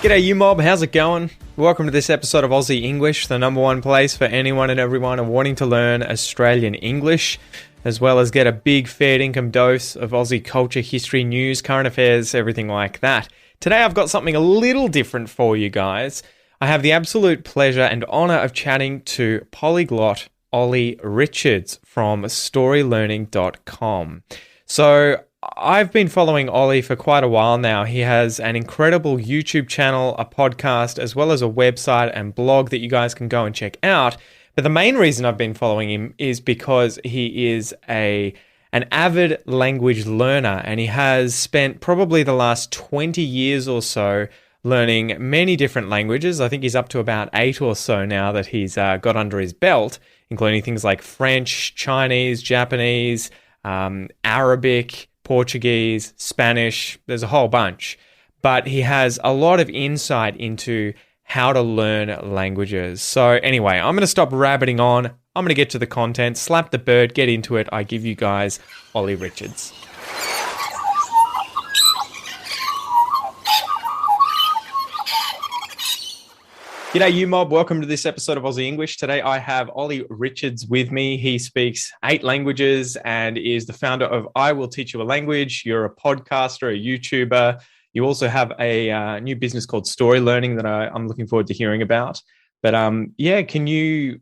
G'day you mob, how's it going? Welcome to this episode of Aussie English, the number one place for anyone and everyone wanting to learn Australian English, as well as get a big fair income dose of Aussie culture, history, news, current affairs, everything like that. Today I've got something a little different for you guys. I have the absolute pleasure and honour of chatting to polyglot Olly Richards from storylearning.com. So I've been following Olly for quite a while now. He has an incredible YouTube channel, a podcast, as well as a website and blog that you guys can go and check out. But the main reason I've been following him is because he is an avid language learner, and he has spent probably the last 20 years or so learning many different languages. I think he's up to about 8 or so now that he's got under his belt, including things like French, Chinese, Japanese, Arabic, Portuguese, Spanish. There's a whole bunch. But he has a lot of insight into how to learn languages. So anyway, I'm going to stop rabbiting on. I'm going to get to the content, slap the bird, get into it. I give you guys Olly Richards. G'day you mob, welcome to this episode of Aussie English. Today I have Olly Richards with me. He speaks 8 languages and is the founder of I Will Teach You a Language. You're a podcaster, a YouTuber. You also have a new business called Story Learning that I'm looking forward to hearing about. But can you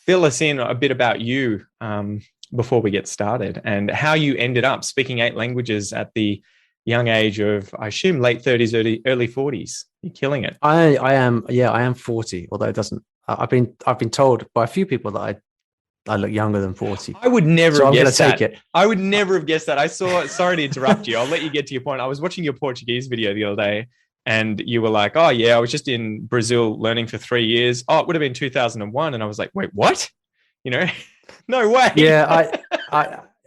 fill us in a bit about you before we get started and how you ended up speaking 8 languages at the young age of, I assume, late 30s, early 40s. You're killing it. I am 40, although it doesn't. I've been told by a few people that I look younger than 40. I would never have guessed that. Take it. I would never have guessed that. Sorry to interrupt you. I'll let you get to your point. I was watching your Portuguese video the other day and you were like, oh yeah, I was just in Brazil learning for 3 years. Oh, it would have been 2001. And I was like, wait, what? You know, no way. Yeah,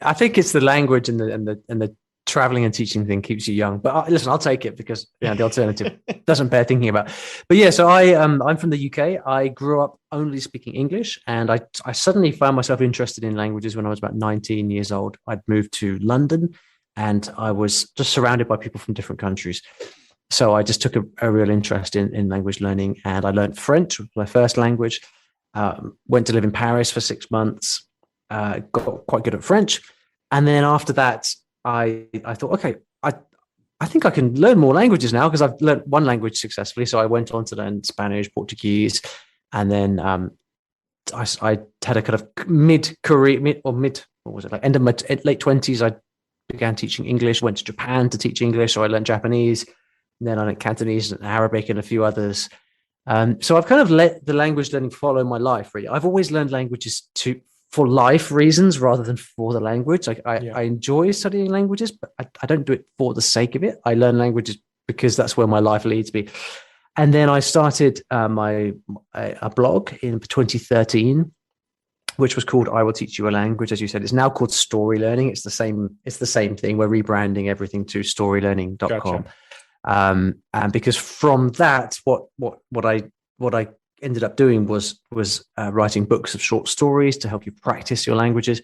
I think it's the language and the traveling and teaching thing keeps you young. But listen, I'll take it because the alternative doesn't bear thinking about. But yeah, so I'm from the UK. I grew up only speaking English, and I suddenly found myself interested in languages when I was about 19 years old. I'd moved to London, and I was just surrounded by people from different countries. So I just took a real interest in language learning, and I learned French, my first language. Went to live in Paris for 6 months. Got quite good at French, and then after that, I thought, okay, I think I can learn more languages now because I've learned one language successfully. So I went on to learn Spanish, Portuguese, and then I had a kind of end of my late 20s. I began teaching English, went to Japan to teach English. So I learned Japanese, and then I learned Cantonese and Arabic and a few others. So I've kind of let the language learning follow my life, really. I've always learned languages for life reasons rather than for the language. I enjoy studying languages, but I don't do it for the sake of it. I learn languages because that's where my life leads me. And then I started a blog in 2013, which was called I Will Teach You a Language. As you said, it's now called Story Learning. It's the same thing. We're rebranding everything to storylearning.com. Gotcha. And because from that, what I ended up doing was writing books of short stories to help you practice your languages,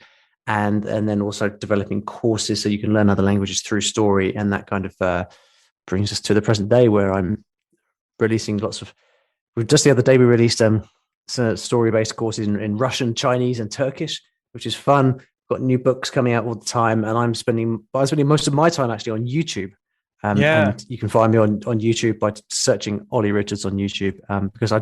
and then also developing courses so you can learn other languages through story. And that kind of brings us to the present day, where I'm releasing just the other day we released story-based courses in Russian, Chinese, and Turkish, which is fun. Got new books coming out all the time, and I'm spending most of my time actually on YouTube. And you can find me on YouTube by searching Olly Richards on YouTube, because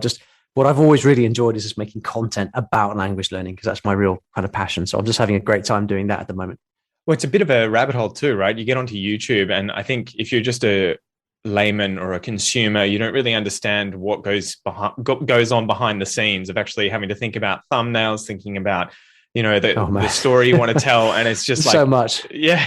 what I've always really enjoyed is just making content about language learning, because that's my real kind of passion. So I'm just having a great time doing that at the moment. Well, it's a bit of a rabbit hole too, right? You get onto YouTube, and I think if you're just a layman or a consumer, you don't really understand what goes on behind the scenes of actually having to think about thumbnails, thinking about, the story you want to tell. And it's just like so much. Yeah.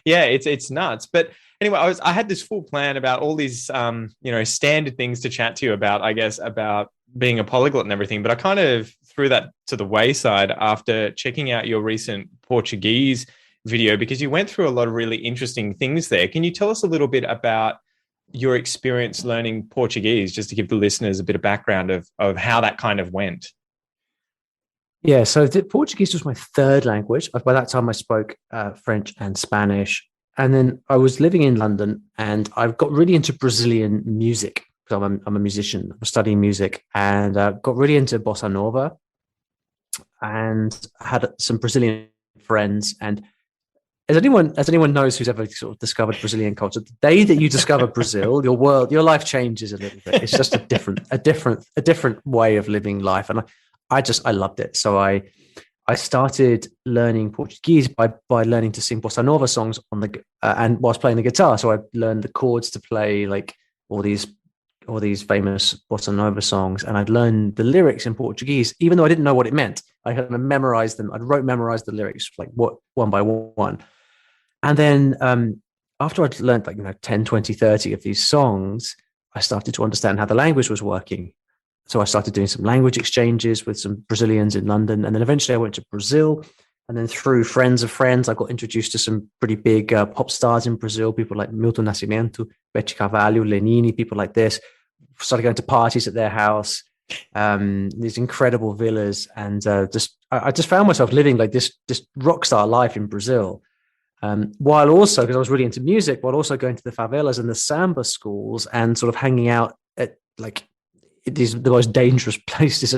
Yeah, it's nuts. But anyway, I had this full plan about all these, standard things to chat to you about, I guess, about being a polyglot and everything. But I kind of threw that to the wayside after checking out your recent Portuguese video, because you went through a lot of really interesting things there. Can you tell us a little bit about your experience learning Portuguese, just to give the listeners a bit of background of how that kind of went? Yeah, so Portuguese was my third language. By that time, I spoke French and Spanish And then I was living in London, and I got really into Brazilian music. So I'm a musician. I was studying music, and got really into bossa nova, and had some Brazilian friends. And as anyone knows who's ever sort of discovered Brazilian culture, the day that you discover Brazil, your life changes a little bit. It's just a different way of living life, and I loved it. So I started learning Portuguese by learning to sing bossa nova songs and whilst playing the guitar. So I learned the chords to play like all these famous bossa nova songs, and I'd learned the lyrics in Portuguese, even though I didn't know what it meant. I had memorized them. I'd memorized the lyrics like one by one. And then after I'd learned 10, 20, 30 of these songs, I started to understand how the language was working. So I started doing some language exchanges with some Brazilians in London. And then eventually I went to Brazil. And then through friends of friends, I got introduced to some pretty big pop stars in Brazil, people like Milton Nascimento, Bete Carvalho, Lenini, people like this. Started going to parties at their house, these incredible villas. And I just found myself living like this rock star life in Brazil. While also, because I was really into music, while also going to the favelas and the samba schools and sort of hanging out at like the most dangerous places,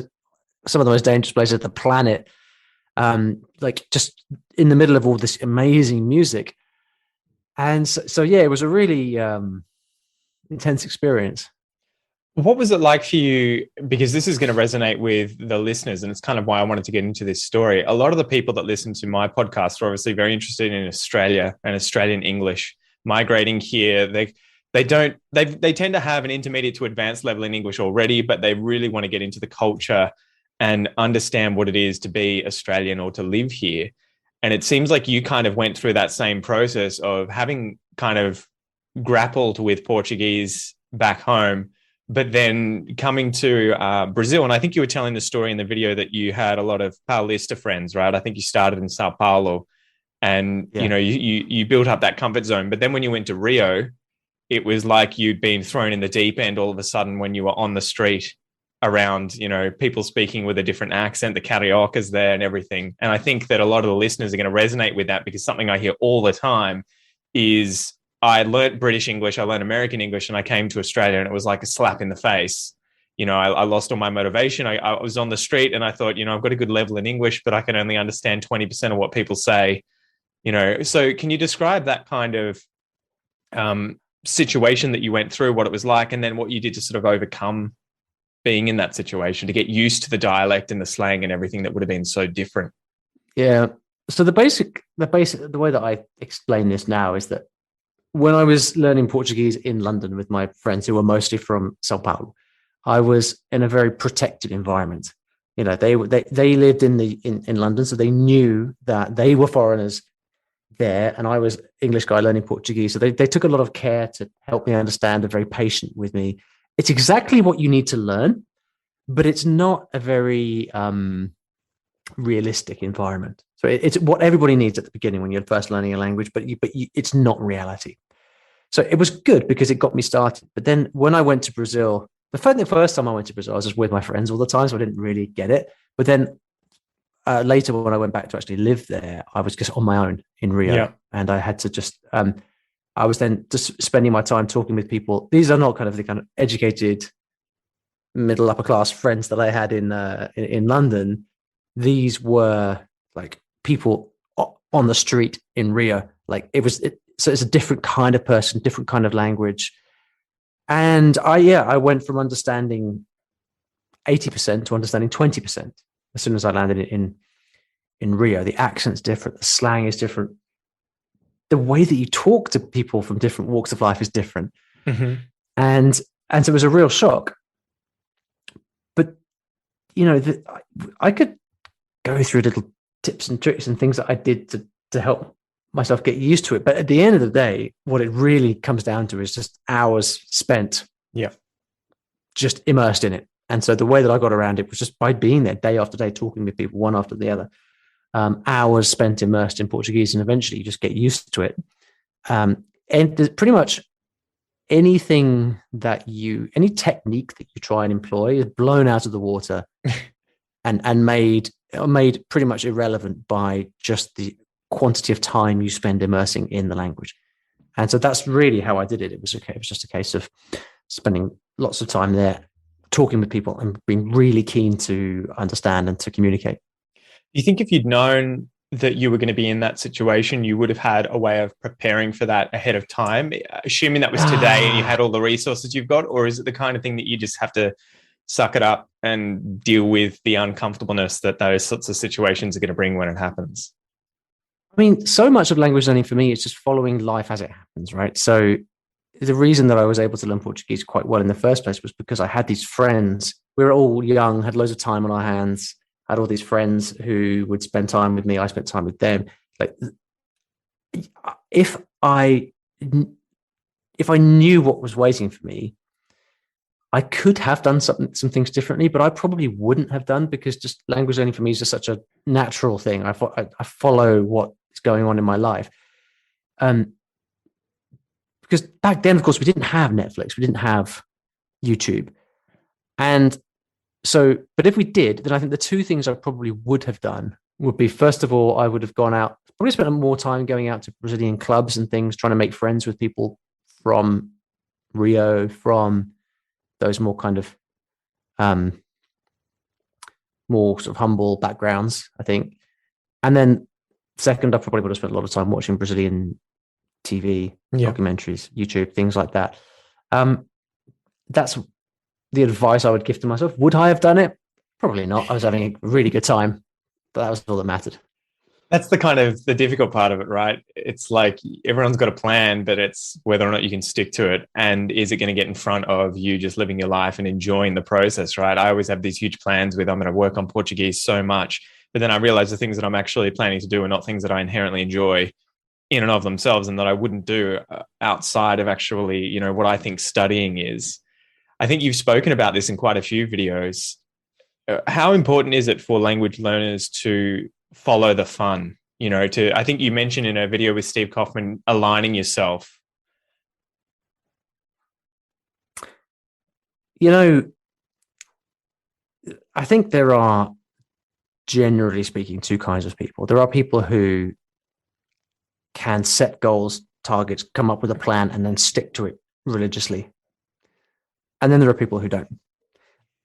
some of the most dangerous places on the planet, like just in the middle of all this amazing music. And so yeah, it was a really intense experience. What was it like for you? Because this is going to resonate with the listeners, and it's kind of why I wanted to get into this story. A lot of the people that listen to my podcast are obviously very interested in Australia and Australian English. Migrating here, they tend to have an intermediate to advanced level in English already, but they really want to get into the culture and understand what it is to be Australian or to live here. And it seems like you kind of went through that same process of having kind of grappled with Portuguese back home, but then coming to Brazil. And I think you were telling the story in the video that you had a lot of Paulista friends, right? I think you started in Sao Paulo, and you built up that comfort zone. But then when you went to Rio, it was like you'd been thrown in the deep end all of a sudden when you were on the street around, people speaking with a different accent, the cariocas there and everything. And I think that a lot of the listeners are going to resonate with that, because something I hear all the time is, I learned British English, I learned American English, and I came to Australia and it was like a slap in the face. I lost all my motivation. I was on the street and I thought, I've got a good level in English, but I can only understand 20% of what people say. So can you describe that kind of situation that you went through, what it was like, and then what you did to sort of overcome being in that situation, to get used to the dialect and the slang and everything that would have been so different? Yeah. So the way that I explain this now is that when I was learning Portuguese in London with my friends who were mostly from Sao Paulo, I was in a very protected environment. They lived in London, so they knew that they were foreigners there, and I was English guy learning Portuguese. So they took a lot of care to help me understand, and very patient with me. It's exactly what you need to learn, but it's not a very realistic environment. So it's what everybody needs at the beginning when you're first learning a language, but it's not reality. So it was good because it got me started. But then when I went to Brazil, the first time I went to Brazil, I was just with my friends all the time, so I didn't really get it. But then later, when I went back to actually live there, I was just on my own in Rio, and I had to just. I was then just spending my time talking with people. These are not kind of the kind of educated, middle upper class friends that I had in London. These were like people on the street in Rio. Like so it's a different kind of person, different kind of language. And I went from understanding 80% to understanding 20% as soon as I landed in Rio. The accent's different, the slang is different. The way that you talk to people from different walks of life is different. Mm-hmm. And so it was a real shock. But, I could go through little tips and tricks and things that I did to help myself get used to it. But at the end of the day, what it really comes down to is just hours spent just immersed in it. And so the way that I got around it was just by being there day after day, talking with people one after the other. Hours spent immersed in Portuguese, and eventually you just get used to it. And pretty much any technique that you try and employ is blown out of the water and made pretty much irrelevant by just the quantity of time you spend immersing in the language. And so that's really how I did it. It was okay. It was just a case of spending lots of time there, talking with people and being really keen to understand and to communicate. Do you think if you'd known that you were going to be in that situation, you would have had a way of preparing for that ahead of time, assuming that was today and you had all the resources you've got? Or is it the kind of thing that you just have to suck it up and deal with the uncomfortableness that those sorts of situations are going to bring when it happens? I mean, so much of language learning for me is just following life as it happens, right? So the reason that I was able to learn Portuguese quite well in the first place was because I had these friends. We were all young, had loads of time on our hands, had all these friends who would spend time with me. I spent time with them. Like, if I knew what was waiting for me, I could have done some things differently, but I probably wouldn't have done, because just language learning for me is just such a natural thing. I follow what is going on in my life. Because back then, of course, we didn't have Netflix, we didn't have YouTube. And so, but if we did, then I think the two things I probably would have done would be, first of all, I would have gone out, probably spent more time going out to Brazilian clubs and things, trying to make friends with people from Rio, from those more kind of more sort of humble backgrounds, I think. And then second, I probably would have spent a lot of time watching Brazilian TV, documentaries, YouTube, things like that. That's the advice I would give to myself. Would I have done it? Probably not. I was having a really good time, but that was all that mattered. That's the kind of the difficult part of it, right? It's like everyone's got a plan, but it's whether or not you can stick to it. And is it going to get in front of you just living your life and enjoying the process, right? I always have these huge plans with, I'm going to work on Portuguese so much, but then I realize the things that I'm actually planning to do are not things that I inherently enjoy in and of themselves, and that I wouldn't do outside of actually, you know, what I think studying is. I think you've spoken about this in quite a few videos. How important is it for language learners to follow the fun? You know, I think you mentioned in a video with Steve Kaufman, aligning yourself. You know, I think there are, generally speaking, two kinds of people. There are people who can set goals, targets, come up with a plan, and then stick to it religiously. And then there are people who don't.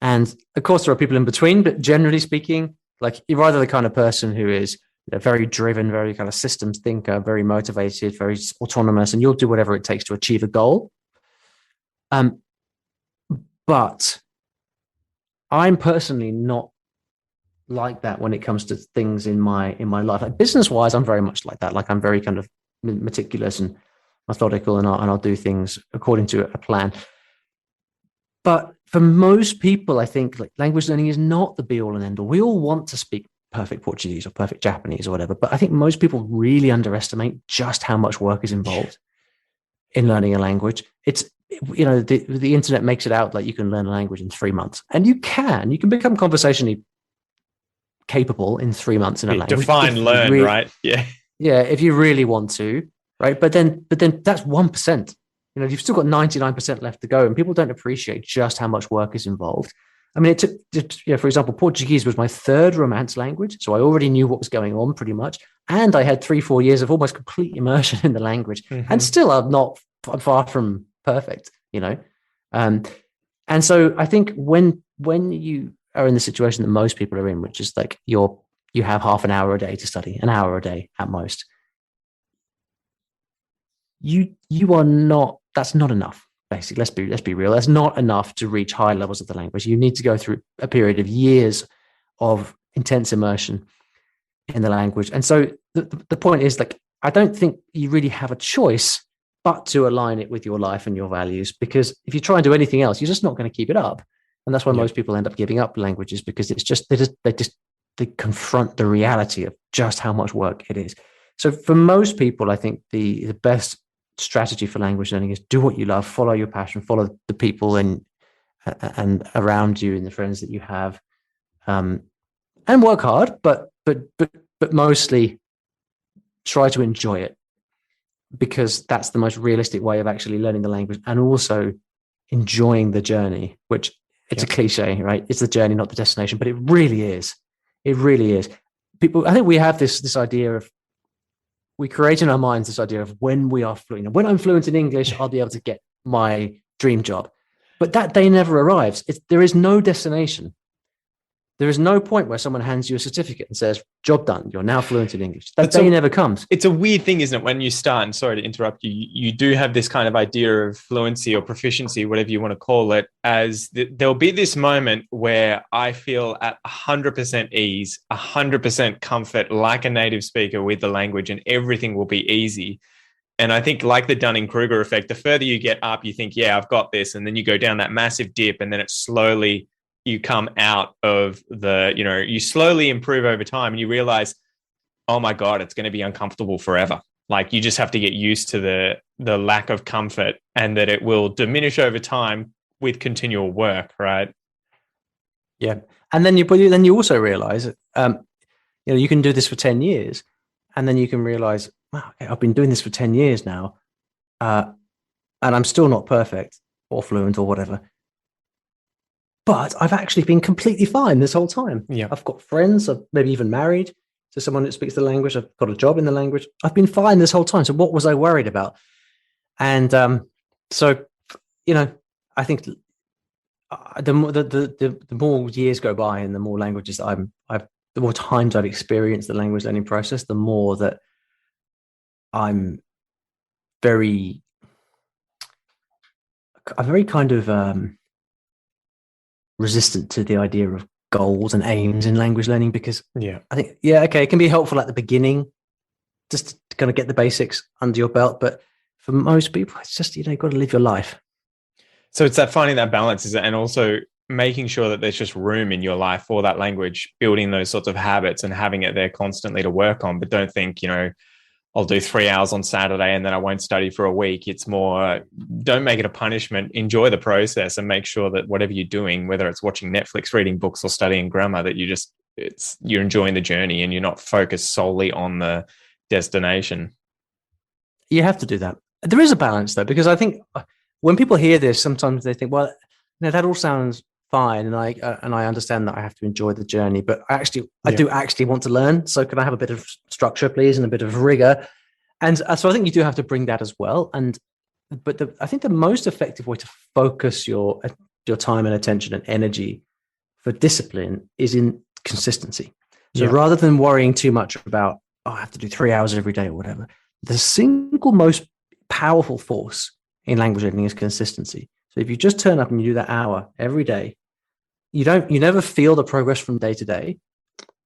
And of course, there are people in between, but generally speaking, like, you're either the kind of person who is, you know, very driven, very kind of systems thinker, very motivated, very autonomous, and you'll do whatever it takes to achieve a goal. But I'm personally not like that when it comes to things in my life. Like, business wise, I'm very much like that. Like, I'm very kind of meticulous and methodical, and I'll do things according to a plan. But for most people, I think, like, language learning is not the be all and end all. We all want to speak perfect Portuguese or perfect Japanese or whatever, but I think most people really underestimate just how much work is involved in learning a language. It's, you know, the internet makes it out like you can learn a language in 3 months, and you can become conversationally capable in 3 months in a language. Define learn, right? Yeah. Yeah, if you really want to, right? But then that's 1%. You know, you've still got 99% left to go, and people don't appreciate just how much work is involved. I mean, it took, you know, for example, Portuguese was my third Romance language, so I already knew what was going on pretty much, and I had 3-4 years of almost complete immersion in the language, and still I'm far from perfect, you know. And so I think when you are in the situation that most people are in, which is like you have half an hour a day to study, an hour a day at most, you are not. That's not enough. Basically, let's be real. That's not enough to reach high levels of the language. You need to go through a period of years of intense immersion in the language. And so the point is, like, I don't think you really have a choice but to align it with your life and your values, because if you try and do anything else, you're just not going to keep it up. And that's why most people end up giving up languages, because it's just they confront the reality of just how much work it is. So for most people, I think the best strategy for language learning is do what you love, follow your passion, follow the people and around you and the friends that you have, and work hard, but mostly try to enjoy it, because that's the most realistic way of actually learning the language and also enjoying the journey, which it's a cliche, right? It's the journey, not the destination, but it really is. It really is. People, I think we have this idea of we create in our minds this idea of when we are fluent. When I'm fluent in English, I'll be able to get my dream job. But that day never arrives. There is no destination. There is no point where someone hands you a certificate and says, job done, you're now fluent in English. That day never comes. It's a weird thing, isn't it? When you start, and sorry to interrupt you, you do have this kind of idea of fluency or proficiency, whatever you want to call it, as there'll be this moment where I feel at 100% ease, 100% comfort, like a native speaker with the language, and everything will be easy. And I think like the Dunning-Kruger effect, the further you get up, you think, yeah, I've got this. And then you go down that massive dip, and then it slowly, you come out of you slowly improve over time, and you realize, oh my God, it's going to be uncomfortable forever. Like you just have to get used to the lack of comfort, and that it will diminish over time with continual work, right? Yeah. And then you also realize, you can do this for 10 years, and then you can realize, wow, okay, I've been doing this for 10 years now, and I'm still not perfect or fluent or whatever. But I've actually been completely fine this whole time. Yeah. I've got friends, I've maybe even married to someone that speaks the language. I've got a job in the language. I've been fine this whole time. So what was I worried about? And I think the more years go by and the more languages the more times I've experienced the language learning process, the more that I'm very kind of resistant to the idea of goals and aims in language learning, because I think, it can be helpful at the beginning just to kind of get the basics under your belt. But for most people, it's just, you've got to live your life. So it's that finding that balance, is it? And also making sure that there's just room in your life for that language, building those sorts of habits and having it there constantly to work on. But don't think, I'll do 3 hours on Saturday and then I won't study for a week. It's more, don't make it a punishment. Enjoy the process and make sure that whatever you're doing, whether it's watching Netflix, reading books, or studying grammar, that you're enjoying the journey and you're not focused solely on the destination. You have to do that. There is a balance though, because I think when people hear this, sometimes they think, well, that all sounds fine, and I understand that I have to enjoy the journey, but I do actually want to learn. So can I have a bit of structure, please, and a bit of rigor? And so I think you do have to bring that as well. But I think the most effective way to focus your time and attention and energy for discipline is in consistency. So rather than worrying too much about, I have to do 3 hours every day or whatever, the single most powerful force in language learning is consistency. So if you just turn up and you do that hour every day, you never feel the progress from day to day.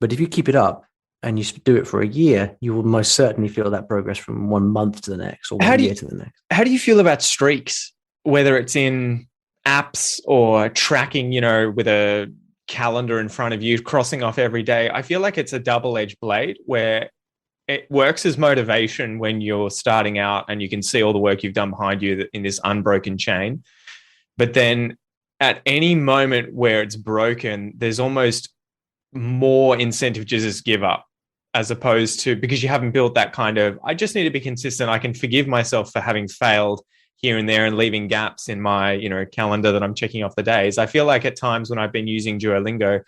But if you keep it up and you do it for a year, you will most certainly feel that progress from 1 month to the next, or 1 year to the next. How do you feel about streaks, whether it's in apps or tracking, with a calendar in front of you, crossing off every day? I feel like it's a double-edged blade, where it works as motivation when you're starting out and you can see all the work you've done behind you in this unbroken chain. But then at any moment where it's broken, there's almost more incentive to just give up, as opposed to, because you haven't built that kind of, I just need to be consistent. I can forgive myself for having failed here and there and leaving gaps in my, calendar that I'm checking off the days. I feel like at times when I've been using Duolingo,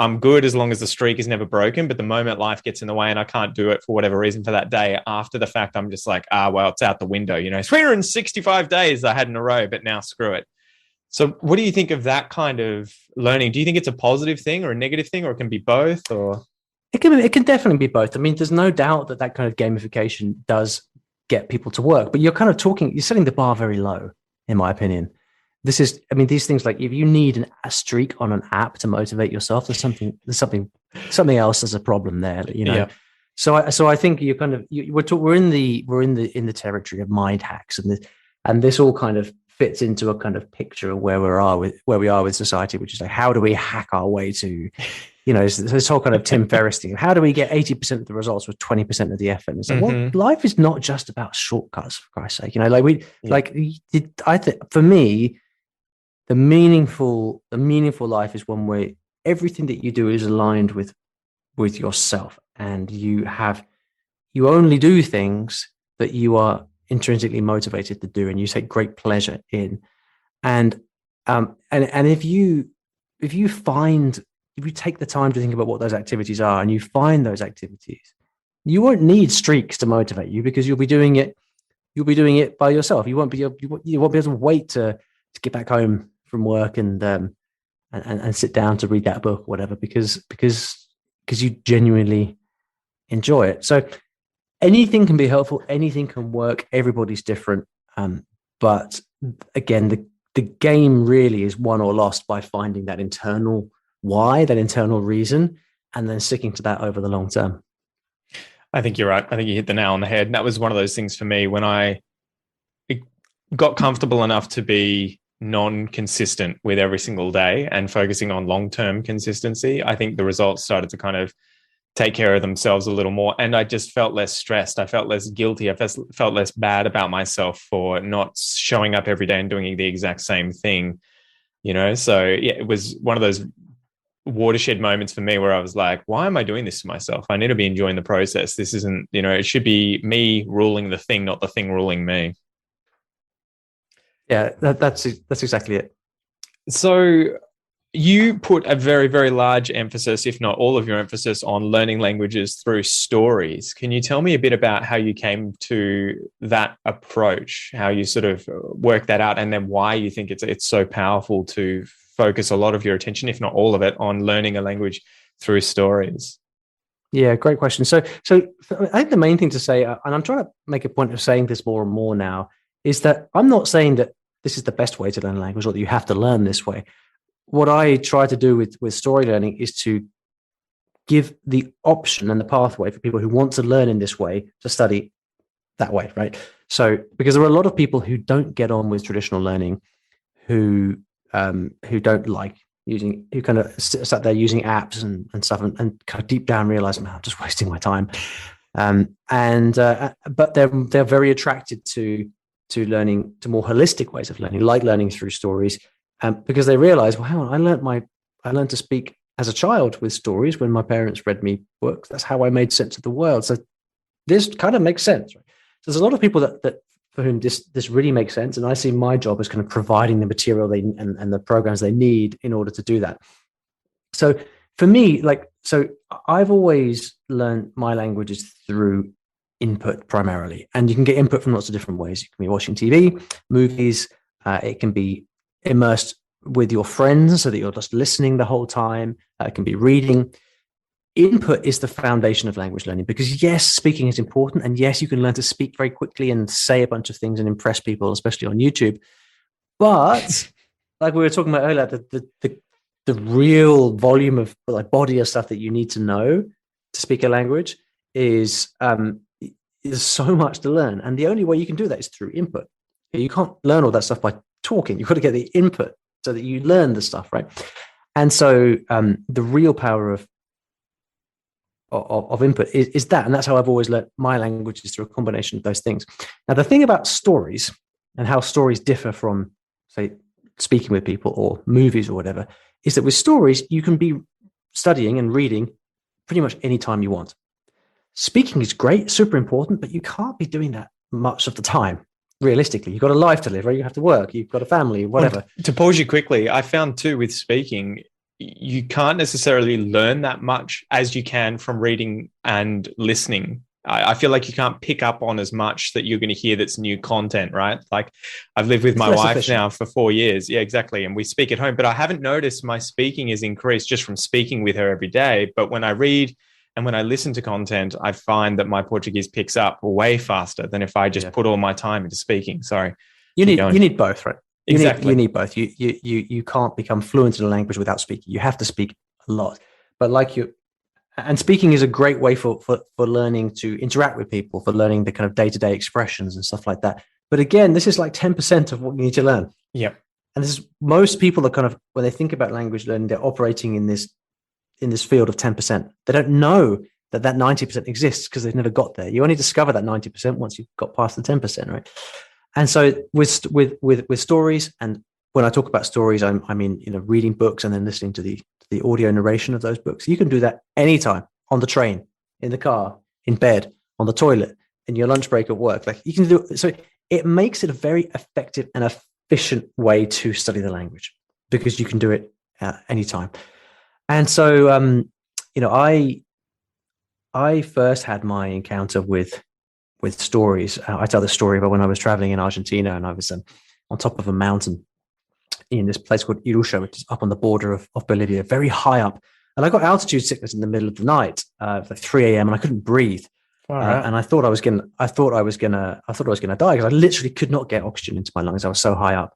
I'm good as long as the streak is never broken. But the moment life gets in the way and I can't do it for whatever reason for that day, after the fact, I'm just like, well, it's out the window. 365 days I had in a row, but now screw it. So what do you think of that kind of learning? Do you think it's a positive thing or a negative thing, or it can be both? Or it can definitely be both. I mean, there's no doubt that kind of gamification does get people to work, but you're setting the bar very low, in my opinion. These things, like if you need a streak on an app to motivate yourself, there's something else. There's a problem there, Yeah. So I think we're in the territory of mind hacks, and this all kind of fits into a kind of picture of where we are with society, which is like, how do we hack our way to, this whole kind of Tim Ferriss thing. How do we get 80% of the results with 20% of the effort? And it's like, well, life is not just about shortcuts, for Christ's sake. I think for me, the meaningful life is one where everything that you do is aligned with yourself, and you only do things that you are intrinsically motivated to do, and you take great pleasure in. And if you take the time to think about what those activities are, and you find those activities, you won't need streaks to motivate you because you'll be doing it by yourself. You won't be able to wait to get back home from work and sit down to read that book or whatever, because you genuinely enjoy it. So anything can be helpful, anything can work, everybody's different. But again, the game really is won or lost by finding that internal why, that internal reason, and then sticking to that over the long term. I think you're right. I think you hit the nail on the head. And that was one of those things for me when I got comfortable enough to be non-consistent with every single day and focusing on long-term consistency. I think the results started to kind of take care of themselves a little more. And I just felt less stressed. I felt less guilty. I felt less bad about myself for not showing up every day and doing the exact same thing, So yeah, it was one of those watershed moments for me where I was like, why am I doing this to myself? I need to be enjoying the process. This isn't, it should be me ruling the thing, not the thing ruling me. Yeah, that's exactly it. So you put a very, very large emphasis, if not all of your emphasis, on learning languages through stories. Can you tell me a bit about how you came to that approach, how you sort of work that out, and then why you think it's so powerful to focus a lot of your attention, if not all of it, on learning a language through stories? Yeah, great question. So I think the main thing to say, and I'm trying to make a point of saying this more and more now, is that I'm not saying that this is the best way to learn a language or that you have to learn this way. What I try to do with story learning is to give the option and the pathway for people who want to learn in this way to study that way, right? So, because there are a lot of people who don't get on with traditional learning, who don't like who kind of sat there using apps and stuff, and kind of deep down realize, man, I'm just wasting my time. But they're very attracted to learning, to more holistic ways of learning, like learning through stories, because they realize, well, hang on, I learned to speak as a child with stories when my parents read me books. That's how I made sense of the world. So this kind of makes sense, right? So there's a lot of people that for whom this really makes sense, and I see my job as kind of providing the material and the programs they need in order to do that. So for me, I've always learned my languages through input primarily, and you can get input from lots of different ways. You can be watching TV, movies. It can be immersed with your friends so that you're just listening the whole time. It can be reading. Input is the foundation of language learning, because yes, speaking is important, and yes, you can learn to speak very quickly and say a bunch of things and impress people, especially on YouTube. But like we were talking about earlier, the real volume of body of stuff that you need to know to speak a language is so much to learn, and the only way you can do that is through input. You can't learn all that stuff by talking. You've got to get the input so that you learn the stuff, right? And so the real power of input is that, and that's how I've always learned my languages, through a combination of those things. Now, the thing about stories and how stories differ from, say, speaking with people or movies or whatever, is that with stories you can be studying and reading pretty much any time you want. Speaking is great, super important, but you can't be doing that much of the time. Realistically, you've got a life to live, right? You have to work, you've got a family, whatever. Well, to pause you quickly, I found too with speaking, you can't necessarily learn that much as you can from reading and listening. I feel like you can't pick up on as much that you're going to hear that's new content, right? Like I've lived with my wife now for 4 years. Yeah, exactly. And we speak at home, but I haven't noticed my speaking is increased just from speaking with her every day. But when I read and when I listen to content, I find that my Portuguese picks up way faster than if I just put all my time into speaking. Sorry. You need both, right? Exactly. You need both. You can't become fluent in a language without speaking. You have to speak a lot. But and speaking is a great way for learning to interact with people, for learning the kind of day-to-day expressions and stuff like that. But again, this is like 10% of what you need to learn. Yeah. And this is, most people are kind of, when they think about language learning, they're operating in this field of 10%. They don't know that 90% exists because they've never got there. You only discover that 90% once you've got past the 10%, right? And so with stories, and when I talk about stories, I mean, reading books and then listening to the audio narration of those books. You can do that anytime, on the train, in the car, in bed, on the toilet, in your lunch break at work. Like you can do it. So it makes it a very effective and efficient way to study the language, because you can do it anytime. And so, I first had my encounter with stories. I tell the story about when I was traveling in Argentina, and I was on top of a mountain in this place called Irusha, which is up on the border of Bolivia, very high up. And I got altitude sickness in the middle of the night, like 3 a.m., and I couldn't breathe. And I thought I was gonna die because I literally could not get oxygen into my lungs. I was so high up.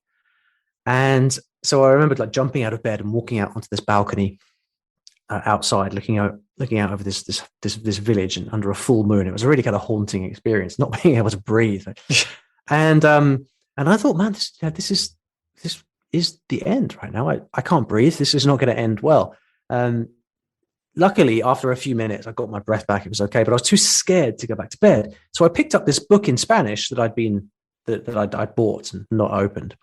And so I remembered like jumping out of bed and walking out onto this balcony outside, looking out over this village and under a full moon. It was a really kind of haunting experience, not being able to breathe. And I thought, man, this is the end right now. I can't breathe. This is not going to end well. Luckily, after a few minutes, I got my breath back. It was okay, but I was too scared to go back to bed. So I picked up this book in Spanish that I'd bought and not opened.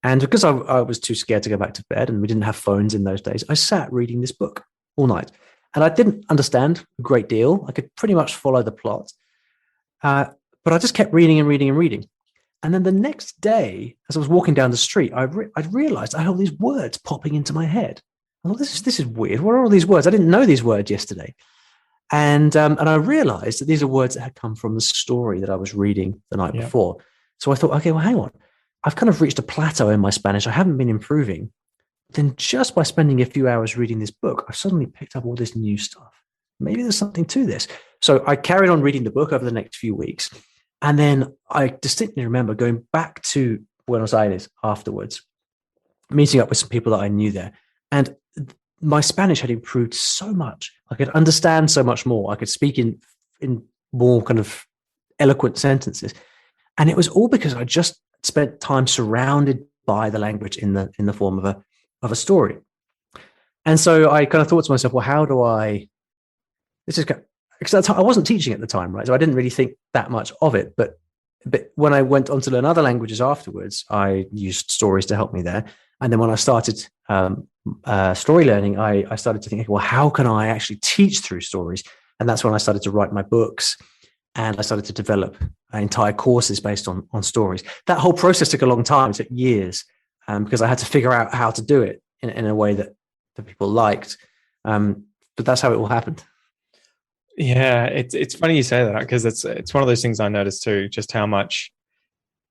And because I was too scared to go back to bed, and we didn't have phones in those days, I sat reading this book all night. And I didn't understand a great deal. I could pretty much follow the plot. But I just kept reading and reading and reading. And then the next day, as I was walking down the street, I'd realized I had all these words popping into my head. I thought, this is weird. What are all these words? I didn't know these words yesterday. And I realized that these are words that had come from the story that I was reading the night before. So I thought, okay, well, hang on. I've kind of reached a plateau in my Spanish. I haven't been improving. Then just by spending a few hours reading this book, I've suddenly picked up all this new stuff. Maybe there's something to this. So I carried on reading the book over the next few weeks. And then I distinctly remember going back to Buenos Aires afterwards, meeting up with some people that I knew there. And my Spanish had improved so much. I could understand so much more. I could speak in more kind of eloquent sentences. And it was all because I just spent time surrounded by the language in the form of a story. And so I kind of thought to myself, well, how do I, because I wasn't teaching at the time, right? So I didn't really think that much of it. But when I went on to learn other languages afterwards, I used stories to help me there. And then when I started story learning, I started to think, well, how can I actually teach through stories? And that's when I started to write my books. And I started to develop entire courses based on stories. That whole process took a long time. It took years because I had to figure out how to do it in a way that people liked. But that's how it all happened. Yeah, it's funny you say that because it's one of those things I noticed too, just how much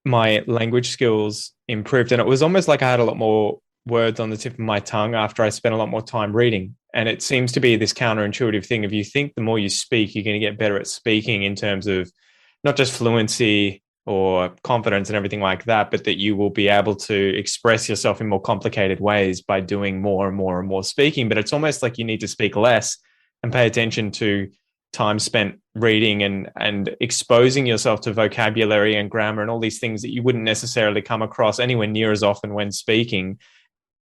my language skills improved. And it was almost like I had a lot more words on the tip of my tongue after I spent a lot more time reading. And it seems to be this counterintuitive thing. If you think the more you speak, you're going to get better at speaking in terms of not just fluency or confidence and everything like that, but that you will be able to express yourself in more complicated ways by doing more and more and more speaking. But it's almost like you need to speak less and pay attention to time spent reading and exposing yourself to vocabulary and grammar and all these things that you wouldn't necessarily come across anywhere near as often when speaking.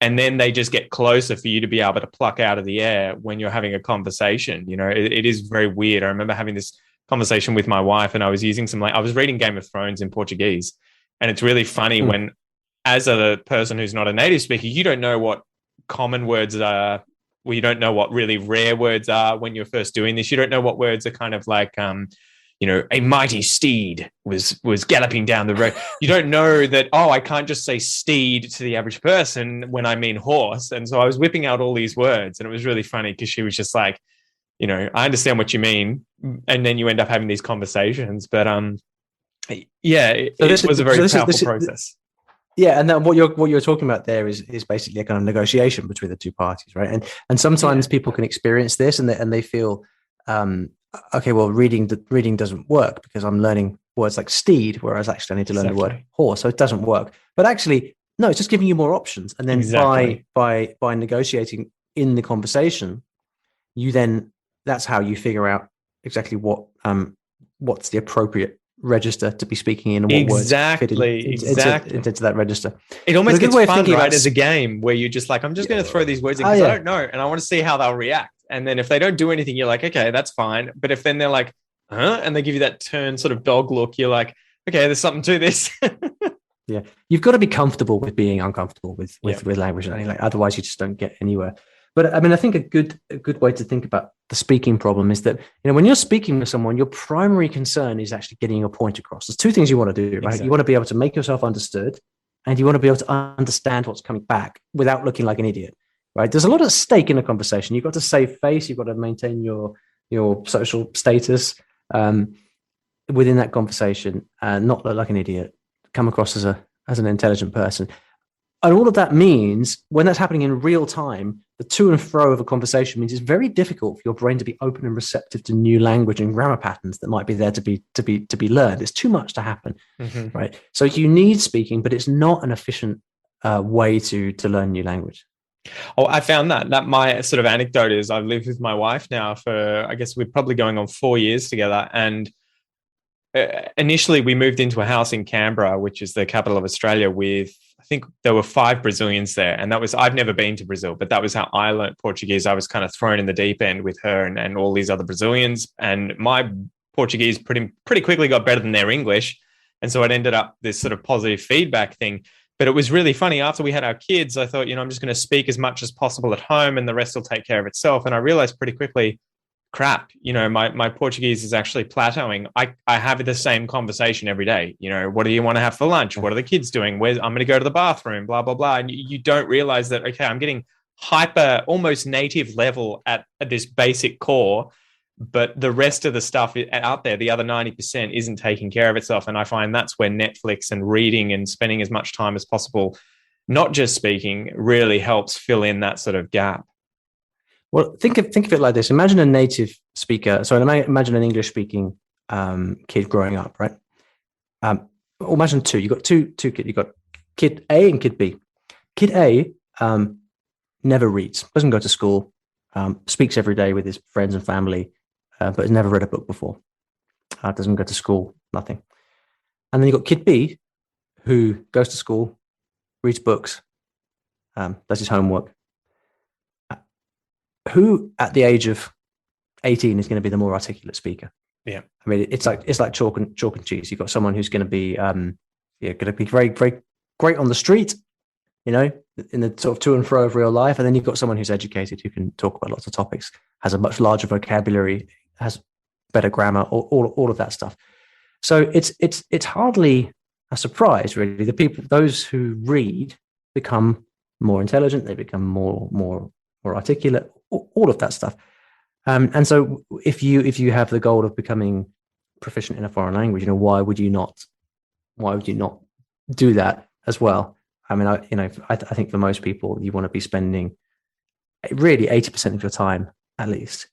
And then they just get closer for you to be able to pluck out of the air when you're having a conversation. You know, it is very weird. I remember having this conversation with my wife and I was using I was reading Game of Thrones in Portuguese. And it's really funny when, as a person who's not a native speaker, you don't know what common words are. Well, you don't know what really rare words are when you're first doing this. You don't know what words are kind of like, a mighty steed was galloping down the road. You don't know that, I can't just say steed to the average person when I mean horse. And so I was whipping out all these words and it was really funny because she was just like, I understand what you mean. And then you end up having these conversations. But it was a very powerful process. Yeah, and then what you're talking about there is basically a kind of negotiation between the two parties, right? And sometimes people can experience this and they feel, okay, well, reading doesn't work because I'm learning words like steed, whereas actually I need to learn the word horse, so it doesn't work. But actually, no, it's just giving you more options, and then by negotiating in the conversation, that's how you figure out exactly what's the appropriate register to be speaking in and what words fit into that register. It almost gets fun, right, as a game where you're just like, I'm just going to throw these words in because I don't know and I want to see how they'll react. And then if they don't do anything, you're like, okay, that's fine. But if then they're like, and they give you that turn sort of dog look, you're like, okay, there's something to this. Yeah, you've got to be comfortable with being uncomfortable with language learning. Like, otherwise, you just don't get anywhere. But I mean, I think a good way to think about the speaking problem is that, when you're speaking with someone, your primary concern is actually getting your point across. There's two things you want to do, right? Exactly. You want to be able to make yourself understood, and you want to be able to understand what's coming back without looking like an idiot, right? There's a lot at stake in a conversation. You've got to save face. You've got to maintain your your social status within that conversation, and not look like an idiot, come across as an intelligent person. And all of that means when that's happening in real time, the to and fro of a conversation means it's very difficult for your brain to be open and receptive to new language and grammar patterns that might be there to be learned. It's too much to happen, right? So you need speaking, but it's not an efficient way to learn new language. Oh, I found that my sort of anecdote is I've lived with my wife now for, I guess we're probably going on 4 years together. And initially we moved into a house in Canberra, which is the capital of Australia, with, I think there were 5 Brazilians there. And that was, I've never been to Brazil, but that was how I learned Portuguese. I was kind of thrown in the deep end with her and all these other Brazilians. And my Portuguese pretty quickly got better than their English. And so it ended up this sort of positive feedback thing. But it was really funny. After we had our kids, I thought, I'm just going to speak as much as possible at home and the rest will take care of itself. And I realized pretty quickly, crap, my Portuguese is actually plateauing. I have the same conversation every day. What do you want to have for lunch? What are the kids doing? I'm going to go to the bathroom, blah, blah, blah. And you don't realize that, okay, I'm getting hyper, almost native level at this basic core, but the rest of the stuff out there, the other 90% isn't taking care of itself. And I find that's where Netflix and reading and spending as much time as possible, not just speaking, really helps fill in that sort of gap. Well, think of it like this. Imagine a native speaker. So imagine an English-speaking kid growing up, right? Or imagine two. You've got two kids. You've got kid A and kid B. Kid A never reads, doesn't go to school, speaks every day with his friends and family, but has never read a book before. Doesn't go to school, nothing. And then you've got kid B, who goes to school, reads books, does his homework. Who at the age of 18 is going to be the more articulate speaker? Yeah. I mean, it's like chalk and cheese. You've got someone who's going to be, going to be very, very great on the street, in the sort of to and fro of real life. And then you've got someone who's educated, who can talk about lots of topics, has a much larger vocabulary, has better grammar, all of that stuff. So it's hardly a surprise, really. Those who read become more intelligent. They become more articulate, all of that stuff. And so if you have the goal of becoming proficient in a foreign language, why would you not do that as well? I mean, I think for most people, you want to be spending really 80% of your time, at least,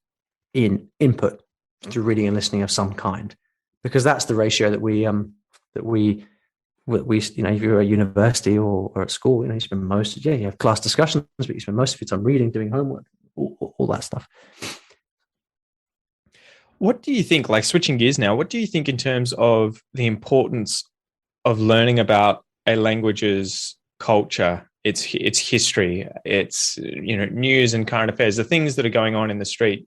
in input through reading and listening of some kind, because that's the ratio that we if you're at university or at school, you spend you have class discussions, but you spend most of your time reading, doing homework, all that stuff. What do you think, like switching gears now, what do you think in terms of the importance of learning about a language's culture, its history, its news and current affairs, the things that are going on in the street?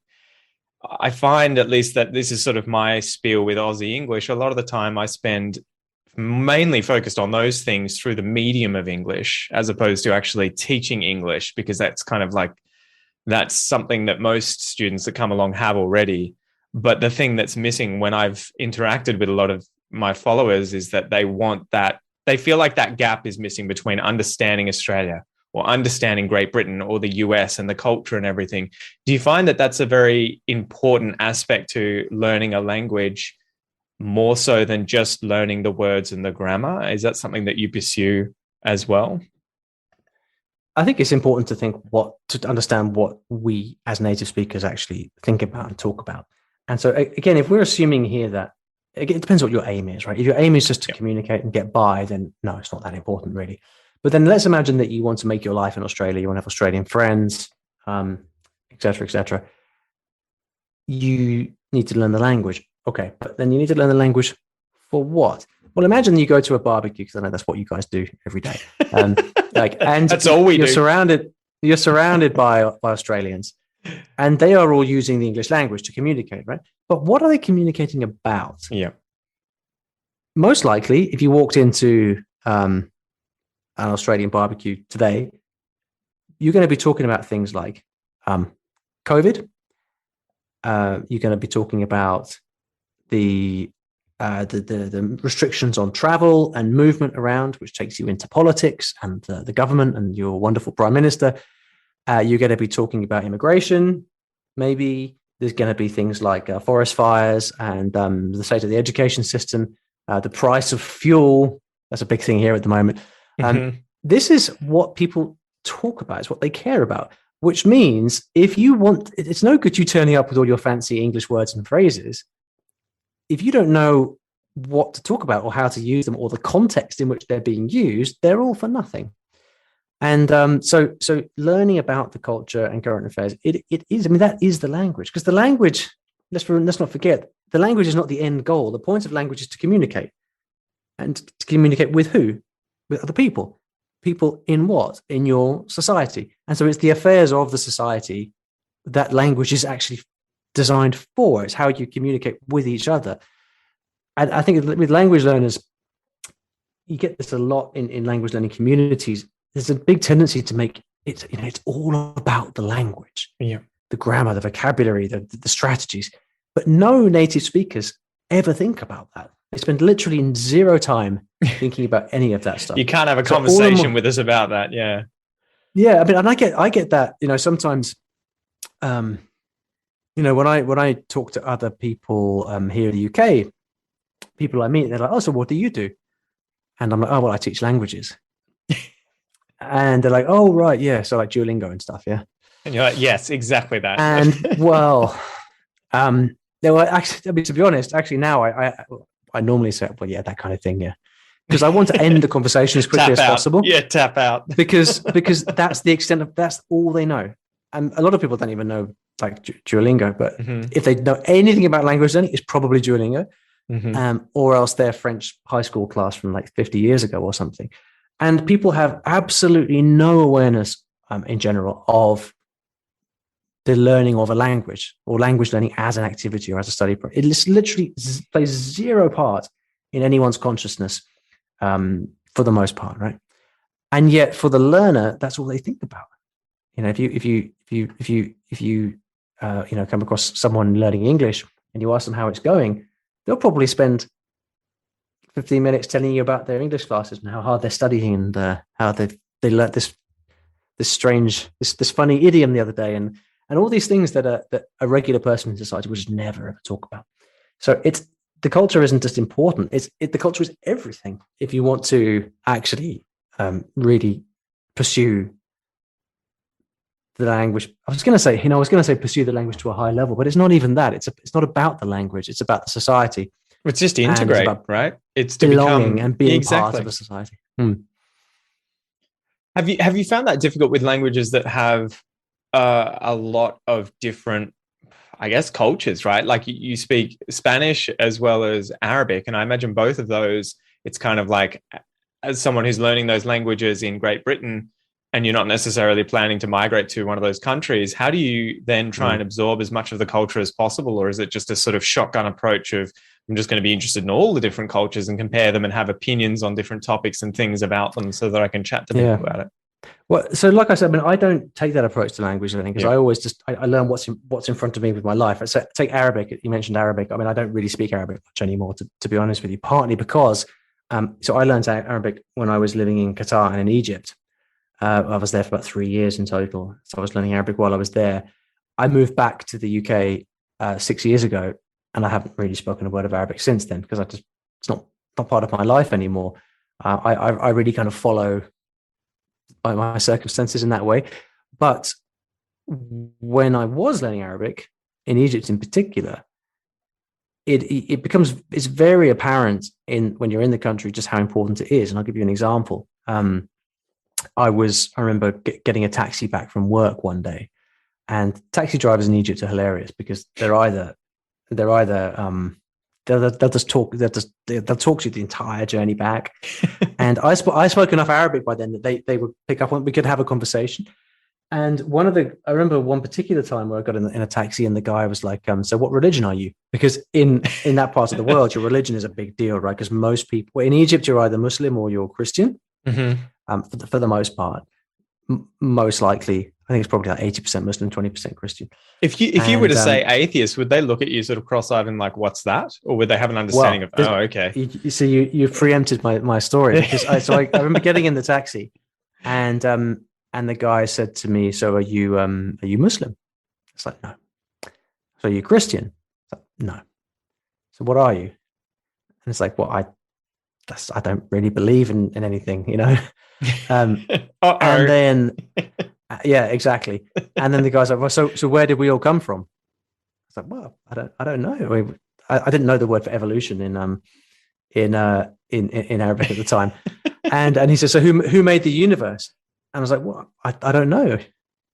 I find at least that this is sort of my spiel with Aussie English. A lot of the time I spend mainly focused on those things through the medium of English, as opposed to actually teaching English, because that's kind of like, that's something that most students that come along have already. But the thing that's missing when I've interacted with a lot of my followers is that they feel like that gap is missing between understanding Australia or understanding Great Britain or the US and the culture and everything. Do you find that that's a very important aspect to learning a language, more so than just learning the words and the grammar? Is that something that you pursue as well? I think it's important to understand what we as native speakers actually think about and talk about. And so again, if we're assuming here that it depends what your aim is, right? If your aim is just to communicate and get by, then no, it's not that important really. But then let's imagine that you want to make your life in Australia, you want to have Australian friends, et cetera, et cetera. You need to learn the language. Okay, but then you need to learn the language for what? Well, imagine you go to a barbecue, because I know that's what you guys do every day. And that's all we do. You're surrounded by Australians, and they are all using the English language to communicate, right? But what are they communicating about? Yeah. Most likely, if you walked into an Australian barbecue today, you're going to be talking about things like COVID. You're going to be talking about the restrictions on travel and movement around, which takes you into politics and the government and your wonderful prime minister. You're going to be talking about immigration, maybe There's going to be things like forest fires and the state of the education system, the price of fuel. That's a big thing here at the moment. This is what people talk about. It's what they care about, which means if you want, it's no good you turning up with all your fancy English words and phrases. If you don't know what to talk about or how to use them or the context in which they're being used, they're all for nothing. And so learning about the culture and current affairs, it is, I mean, that is the language, because the language, let's not forget, the language is not the end goal. The point of language is to communicate. And to communicate with who? With other people. People in what? In your society. And so it's the affairs of the society that language is actually designed for. It's how you communicate with each other. And I think with language learners, you get this a lot in language learning communities. There's a big tendency to make it, it's all about the language, the grammar, the vocabulary, the strategies. But no native speakers ever think about that. They spend literally zero time thinking about any of that stuff. You can't have a conversation with us about that. Yeah. Yeah. I mean, and I get that, sometimes, when I talk to other people here in the UK, people I meet, they're like, oh, so what do you do? And I'm like, oh, well, I teach languages. And they're like, oh, right. Yeah. So like Duolingo and stuff. Yeah. And you're like, yes, exactly that. And well, actually, I mean, to be honest, actually now I normally say, well, yeah, that kind of thing. Yeah. Because I want to end the conversation as quickly as possible. Yeah. Tap out. because that's the extent of, that's all they know. And a lot of people don't even know like Duolingo, but if they know anything about language learning, it's probably Duolingo. Or else their French high school class from like 50 years ago or something. And people have absolutely no awareness in general of the learning of a language or language learning as an activity or as a study. It literally plays zero part in anyone's consciousness for the most part, right? And yet for the learner, that's all they think about. If you come across someone learning English and you ask them how it's going, they'll probably spend 15 minutes telling you about their English classes and how hard they're studying and how they learnt this funny idiom the other day and all these things that a regular person in society would just never ever talk about. So the culture isn't just important; the culture is everything. If you want to actually really pursue the language, I was going to say pursue the language to a high level, but it's not even that. It's not about the language; it's about the society. It's just to integrate, right? It's to belonging and being part of a society. Have you found that difficult with languages that have a lot of different, I guess, cultures, right? Like you speak Spanish as well as Arabic, and I imagine both of those, it's kind of like, as someone who's learning those languages in Great Britain, and you're not necessarily planning to migrate to one of those countries, how do you then try and absorb as much of the culture as possible? Or is it just a sort of shotgun approach of, I'm just going to be interested in all the different cultures and compare them and have opinions on different topics and things about them so that I can chat to people about it? Well, so like I said, I don't take that approach to language learning because I always I learn what's in front of me with my life. So take Arabic. You mentioned Arabic. I mean, I don't really speak Arabic much anymore, to be honest with you, partly because, so I learned Arabic when I was living in Qatar and in Egypt. I was there for about 3 years in total. So I was learning Arabic while I was there. I moved back to the UK 6 years ago, and I haven't really spoken a word of Arabic since then because it's not part of my life anymore. I really kind of follow by my circumstances in that way. But when I was learning Arabic in Egypt in particular, it's very apparent when you're in the country just how important it is. And I'll give you an example. I remember getting a taxi back from work one day, and taxi drivers in Egypt are hilarious because they'll talk to you the entire journey back. And I spoke enough Arabic by then that they would pick up on, we could have a conversation. And I remember one particular time where I got in a taxi and the guy was like, so what religion are you? Because in that part of the world, your religion is a big deal, right? Because most people in Egypt, you're either Muslim or you're Christian. For the most part, most likely, I think it's probably like 80% Muslim, 20% Christian. If you were to say atheist, would they look at you sort of cross-eyed and like, what's that? Or would they have an understanding of, oh, okay. You preempted my story. Because I remember getting in the taxi and the guy said to me, so are you Muslim? It's like, no. so you're Christian? Like, no. So what are you? And it's like, well, I don't really believe in anything, you know? And then, yeah, exactly. And then the guy's like, well, so where did we all come from? It's like, well, I don't know. I mean, I didn't know the word for evolution in Arabic at the time. And he said, so who made the universe? And I was like, well, I don't know.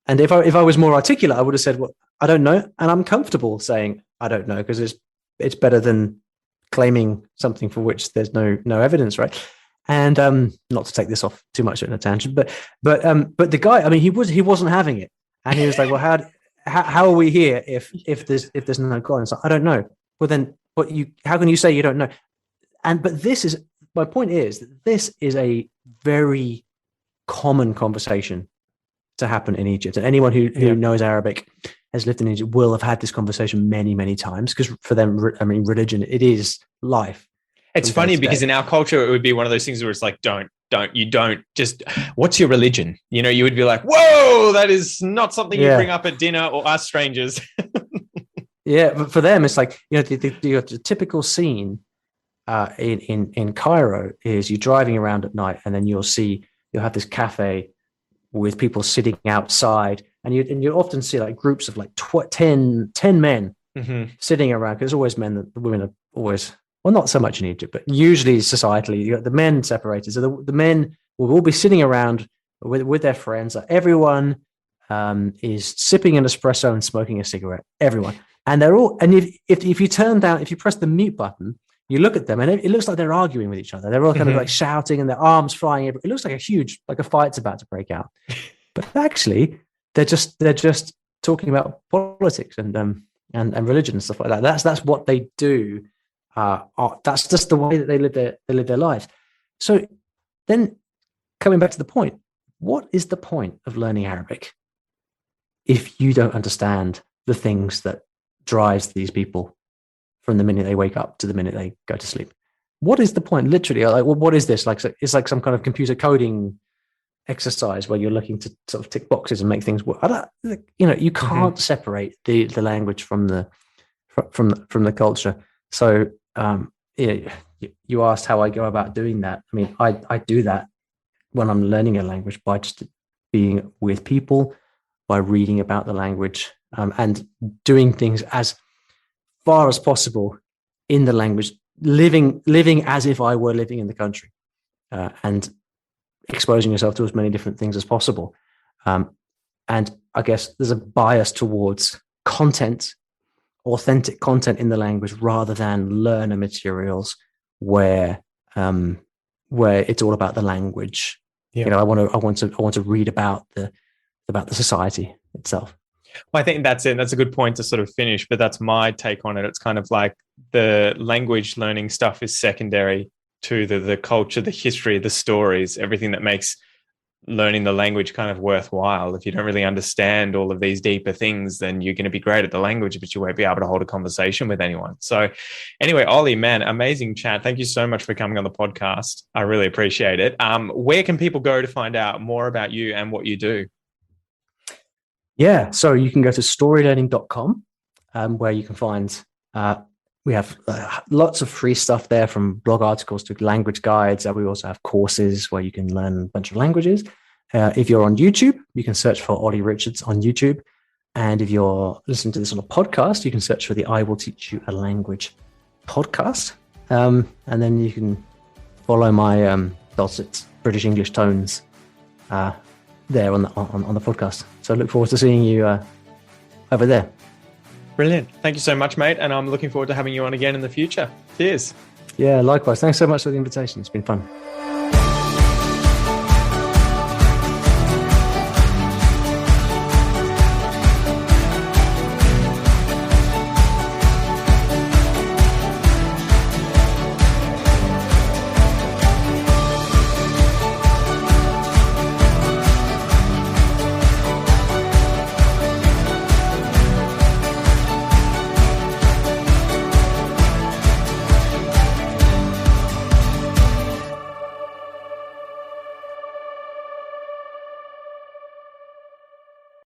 And if I was more articulate, I would have said, well, I don't know. And I'm comfortable saying I don't know, because it's better than claiming something for which there's no evidence, right? And not to take this off too much in a tangent, but the guy, I mean, he wasn't having it, and he was like, well, how are we here if there's no God? And so I don't know. Well, then, how can you say you don't know? But this is my point, is that this is a very common conversation to happen in Egypt, and anyone who knows Arabic, has lived in Egypt, will have had this conversation many, many times, because for them, I mean, religion, it is life. It's funny because in our culture, it would be one of those things where it's like, you don't just, what's your religion? You know, you would be like, whoa, that is not something you bring up at dinner or us strangers. Yeah, but for them, it's like, you know, the typical scene in Cairo is you driving around at night, and then you'll have this cafe with people sitting outside, and you often see like groups of like 10 men sitting around, because there's always men. The women are always, well, not so much in Egypt, but usually societally, you got the men separated. So the men will all be sitting around with their friends. Everyone is sipping an espresso and smoking a cigarette. Everyone, and they're all. And if you press the mute button, you look at them, and it looks like they're arguing with each other. They're all kind of like shouting, and their arms flying. It looks like a fight's about to break out. But actually, they're just talking about politics and religion and stuff like that. That's what they do. That's just the way that they live their lives. So then, coming back to the point, what is the point of learning Arabic if you don't understand the things that drives these people from the minute they wake up to the minute they go to sleep? What is the point? Literally, like, well, what is this? Like, it's like some kind of computer coding exercise where you're looking to sort of tick boxes and make things work. You can't separate the language from the culture. So, you asked how I go about doing that. I mean, I do that when I'm learning a language by just being with people, by reading about the language, and doing things as far as possible in the language, living as if I were living in the country, and exposing yourself to as many different things as possible. And I guess there's a bias towards content, authentic content in the language, rather than learner materials where it's all about the language. You know, I want to read about the society itself. Well, I think that's it. That's a good point to sort of finish, but that's my take on it. It's kind of like the language learning stuff is secondary to the culture, the history, the stories, everything that makes learning the language kind of worthwhile. If you don't really understand all of these deeper things, then you're going to be great at the language, but you won't be able to hold a conversation with anyone. So anyway, Olly, man, amazing chat. Thank you so much for coming on the podcast. I really appreciate it. Where can people go to find out more about you and what you do? Yeah, so you can go to storylearning.com, where you can find, we have lots of free stuff there, from blog articles to language guides. We also have courses where you can learn a bunch of languages. If you're on YouTube, you can search for Olly Richards on YouTube. And if you're listening to this on a podcast, you can search for the I Will Teach You a Language podcast. And then you can follow my dulcet British English tones there on the podcast. So I look forward to seeing you over there. Brilliant. Thank you so much, mate. And I'm looking forward to having you on again in the future. Cheers. Yeah, likewise. Thanks so much for the invitation. It's been fun.